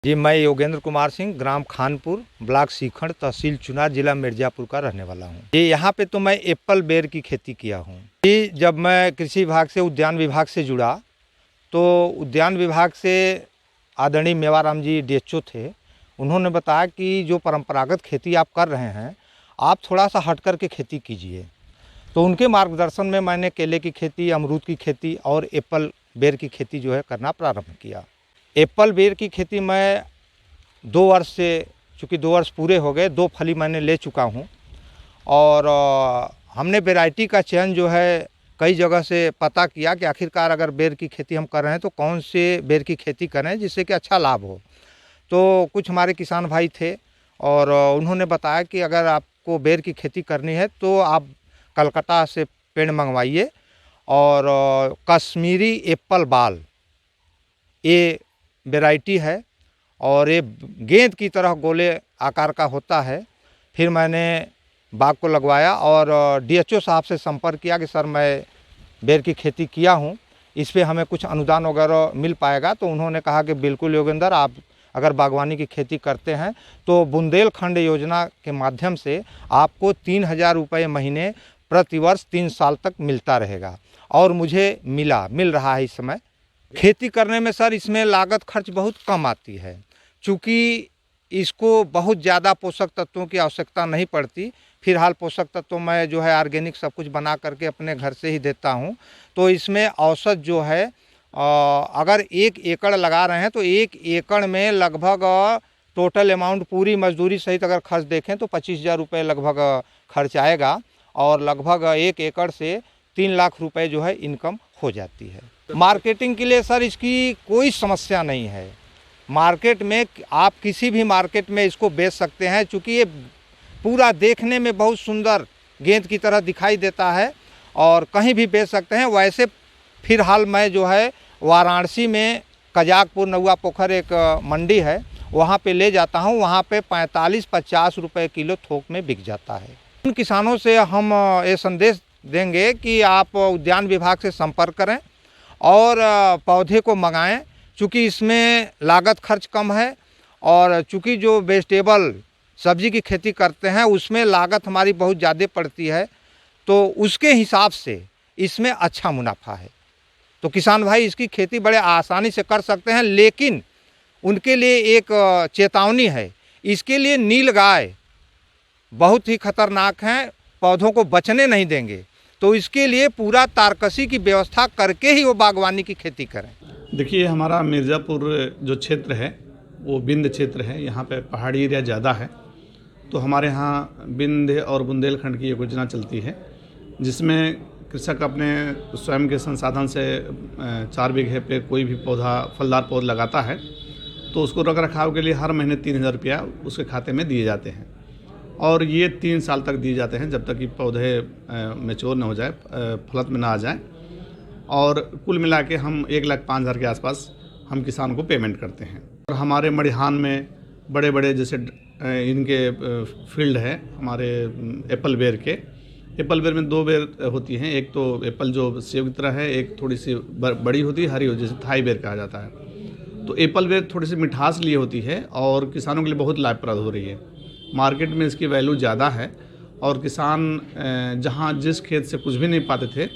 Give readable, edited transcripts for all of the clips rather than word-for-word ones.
जी, मैं योगेंद्र कुमार सिंह, ग्राम खानपुर, ब्लॉक सीखंड, तहसील चुनार, जिला मिर्ज़ापुर का रहने वाला हूँ। जी, यहाँ पे तो मैं एप्पल बेर की खेती किया हूँ। जी, जब मैं कृषि विभाग से उद्यान विभाग से जुड़ा, तो उद्यान विभाग से आदरणीय मेवाराम जी डीएचओ थे। उन्होंने बताया कि जो परंपरागत खेती आप कर रहे हैं, आप थोड़ा-सा हट कर के खेती कीजिए। तो उनके मार्गदर्शन में मैंने केले की खेती, अमरूद की खेती और एप्पल बेर की खेती जो है करना प्रारंभ किया। एप्पल बेर की खेती मैं 2 वर्ष से, चूँकि 2 वर्ष पूरे हो गए, 2 फली मैंने ले चुका हूँ और हमने वैरायटी का चयन जो है कई जगह से पता किया कि आखिरकार अगर बेर की खेती हम कर रहे हैं तो कौन से बेर की खेती करें जिससे कि अच्छा लाभ हो। तो कुछ हमारे किसान भाई थे और उन्होंने बताया कि अगर आपको बेर की खेती करनी है तो आप कलकत्ता से पेड़ मंगवाइए और कश्मीरी एप्पल बाल, ये वैरायटी है और ये गेंद की तरह गोले आकार का होता है। फिर मैंने बाग को लगवाया और डीएचओ साहब से संपर्क किया कि सर मैं बेर की खेती किया हूँ, इस पे हमें कुछ अनुदान वगैरह मिल पाएगा। तो उन्होंने कहा कि बिल्कुल योगेंद्र, आप अगर बागवानी की खेती करते हैं तो बुंदेलखंड योजना के माध्यम से आपको 3000 रुपये महीने प्रतिवर्ष 3 साल तक मिलता रहेगा और मुझे मिल रहा है इस समय। खेती करने में सर इसमें लागत खर्च बहुत कम आती है, चूँकि इसको बहुत ज़्यादा पोषक तत्वों की आवश्यकता नहीं पड़ती। फिलहाल पोषक तत्व मैं जो है ऑर्गेनिक सब कुछ बना करके अपने घर से ही देता हूँ। तो इसमें औसत जो है अगर 1 एकड़ लगा रहे हैं तो 1 एकड़ में लगभग टोटल अमाउंट पूरी मजदूरी सहित अगर खर्च देखें तो 25,000 रुपये लगभग खर्च आएगा और लगभग 1 एकड़ से 3 लाख रुपए जो है इनकम हो जाती है। मार्केटिंग के लिए सर इसकी कोई समस्या नहीं है। मार्केट में आप किसी भी मार्केट में इसको बेच सकते हैं, चूँकि ये पूरा देखने में बहुत सुंदर गेंद की तरह दिखाई देता है और कहीं भी बेच सकते हैं। वैसे फिलहाल मैं जो है वाराणसी में कजाकपुर नौआ पोखर एक मंडी है, वहाँ पे ले जाता हूँ। वहाँ पे 45-50 रुपये किलो थोक में बिक जाता है। उन किसानों से हम ये संदेश देंगे कि आप उद्यान विभाग से संपर्क करें और पौधे को मंगाएं, चूँकि इसमें लागत खर्च कम है और चूँकि जो वेजिटेबल सब्जी की खेती करते हैं उसमें लागत हमारी बहुत ज़्यादा पड़ती है, तो उसके हिसाब से इसमें अच्छा मुनाफा है। तो किसान भाई इसकी खेती बड़े आसानी से कर सकते हैं, लेकिन उनके लिए एक चेतावनी है, इसके लिए नीलगाय बहुत ही खतरनाक हैं, पौधों को बचने नहीं देंगे। तो इसके लिए पूरा तारकसी की व्यवस्था करके ही वो बागवानी की खेती करें। देखिए, हमारा मिर्ज़ापुर जो क्षेत्र है वो विंध्य क्षेत्र है। यहाँ पे पहाड़ी एरिया ज़्यादा है, तो हमारे यहाँ विंध्य और बुंदेलखंड की एक योजना चलती है जिसमें कृषक अपने स्वयं के संसाधन से 4 बीघे पे कोई भी पौधा, फलदार पौधा लगाता है तो उसको रख रखाव के लिए हर महीने 3000 रुपया उसके खाते में दिए जाते हैं और ये 3 साल तक दिए जाते हैं, जब तक कि पौधे मैच्योर न हो जाए, फलत में ना आ जाए। और कुल मिला के हम 1,05,000 के आसपास हम किसान को पेमेंट करते हैं। और हमारे मड़िहान में बड़े बड़े जैसे इनके फील्ड है हमारे एप्पल बेर के। एप्पल बेर में 2 बेर होती हैं, एक तो एप्पल जो सेब की तरह है, एक थोड़ी सी बड़ी होती है, हरी होती है, जैसे थाई बेर कहा जाता है। तो एप्पल बेर थोड़ी सी मिठास लिए होती है और किसानों के लिए बहुत लाभप्रद हो रही है। मार्केट में इसकी वैल्यू ज़्यादा है और किसान जहाँ जिस खेत से कुछ भी नहीं पाते थे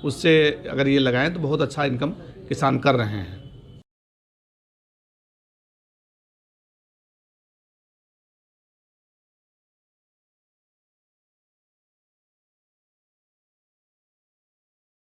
उससे अगर ये लगाएं तो बहुत अच्छा इनकम किसान कर रहे हैं।